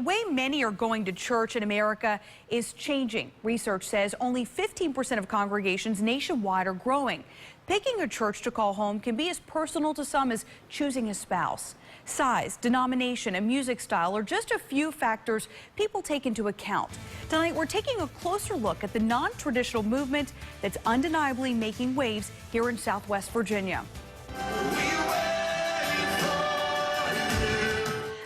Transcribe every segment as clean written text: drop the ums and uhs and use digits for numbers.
way many are going to church in America is changing. Research says only 15% of congregations nationwide are growing. Picking a church to call home can be as personal to some as choosing a spouse. Size, denomination, and music style are just a few factors people take into account. Tonight, we're taking a closer look at the non-traditional movement that's undeniably making waves here in Southwest Virginia.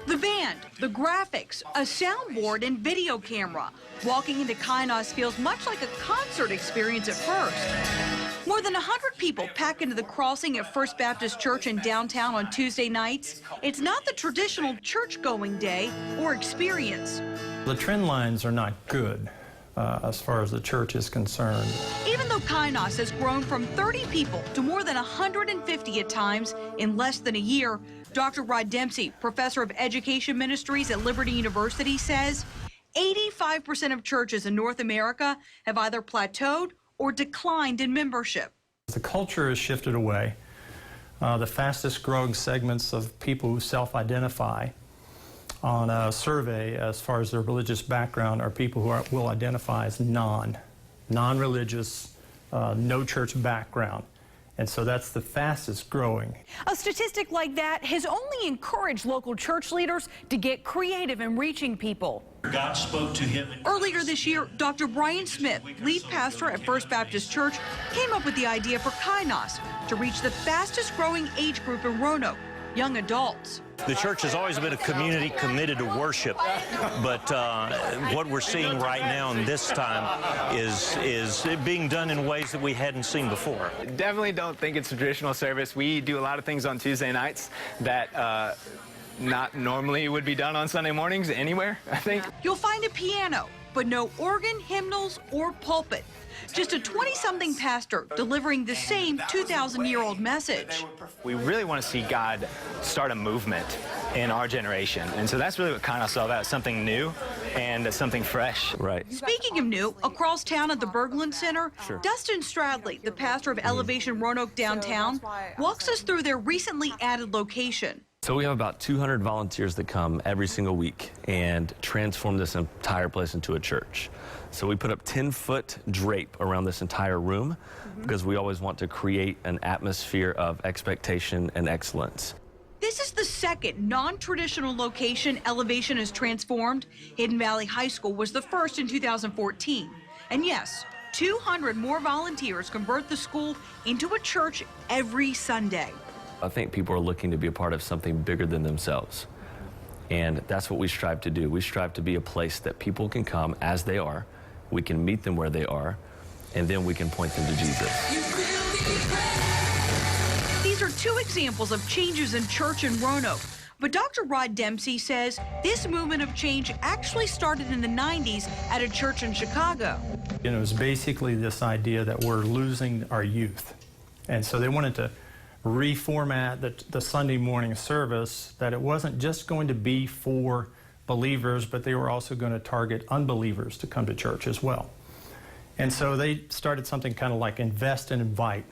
The band, the graphics, a soundboard, and video camera. Walking into Kainos feels much like a concert experience at first. More than 100 people pack into the crossing at First Baptist Church in downtown on Tuesday nights. It's not the traditional church-going day or experience. The trend lines are not good as far as the church is concerned. Even though Kainos has grown from 30 people to more than 150 at times in less than a year, Dr. Rod Dempsey, professor of education ministries at Liberty University, says 85% of churches in North America have either plateaued or declined in membership. The culture has shifted away. The fastest growing segments of people who self-identify on a survey as far as their religious background are people who will identify as non-religious, no church background. And so that's the fastest growing. A statistic like that has only encouraged local church leaders to get creative in reaching people. God spoke to him. Earlier this year, Dr. Brian Smith, lead pastor at First Baptist Church, came up with the idea for Kainos to reach the fastest growing age group in Roanoke, young adults. The church has always been a community committed to worship, but what we're seeing right now in this time is being done in ways that we hadn't seen before. Definitely don't think it's a traditional service. We do a lot of things on Tuesday nights that not normally would be done on Sunday mornings anywhere, I think. You'll find a piano, but no organ, hymnals, or pulpit. Just a 20-something pastor delivering the same 2,000-year-old message. We really want to see God start a movement in our generation. And so that's really what Kainos is all about, something new and something fresh. Right. Speaking of new, across town at the Berglund Center, Dustin Stradley, the pastor of Elevation Roanoke downtown, walks us through their recently added location. So we have about 200 volunteers that come every single week and transform this entire place into a church. So we put up 10-foot drape around this entire room because we always want to create an atmosphere of expectation and excellence. This is the second non-traditional location Elevation has transformed. Hidden Valley High School was the first in 2014. And yes, 200 more volunteers convert the school into a church every Sunday. I think people are looking to be a part of something bigger than themselves. And that's what we strive to do. We strive to be a place that people can come as they are. We can meet them where they are, and then we can point them to Jesus. These are two examples of changes in church in Roanoke. But Dr. Rod Dempsey says this movement of change actually started in the 90s at a church in Chicago. You know, it was basically this idea that we're losing our youth. And so they wanted to reformat the Sunday morning service, that it wasn't just going to be for believers, but they were also going to target unbelievers to come to church as well. And so they started something kind of like invest and invite.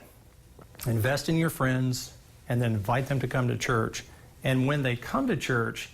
Invest in your friends and then invite them to come to church. And when they come to church,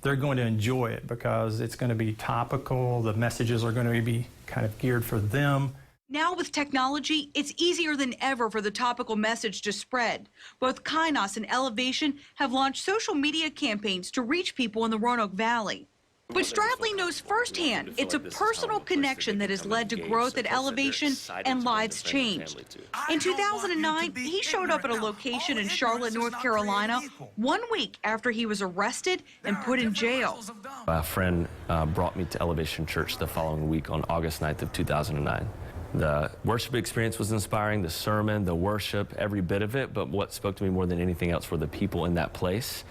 they're going to enjoy it because it's going to be topical. The messages are going to be kind of geared for them. Now with technology, it's easier than ever for the topical message to spread. Both Kainos and Elevation have launched social media campaigns to reach people in the Roanoke Valley. But Stradley knows firsthand it's a personal connection that has led to growth at Elevation and lives changed. In 2009, he showed up at a location in Charlotte, North Carolina, 1 week after he was arrested and put in jail. A friend brought me to Elevation Church the following week on August 9th of 2009. The worship experience was inspiring, the sermon, the worship, every bit of it, but what spoke to me more than anything else were the people in that place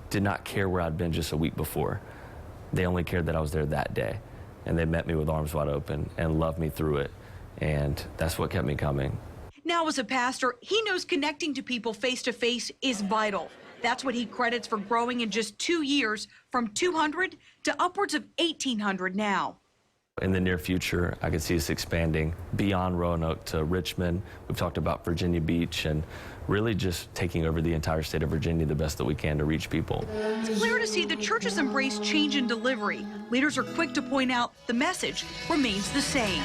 did not care where I'd been just a week before. They only cared that I was there that day, and they met me with arms wide open and loved me through it, and that's what kept me coming. Now as a pastor, he knows connecting to people face-to-face is vital. That's what he credits for growing in just 2 years from 200 to upwards of 1,800 now. In the near future, I could see us expanding beyond Roanoke to Richmond. We've talked about Virginia Beach and really just taking over the entire state of Virginia the best that we can to reach people. It's clear to see the church's embrace change in delivery. Leaders are quick to point out the message remains the same.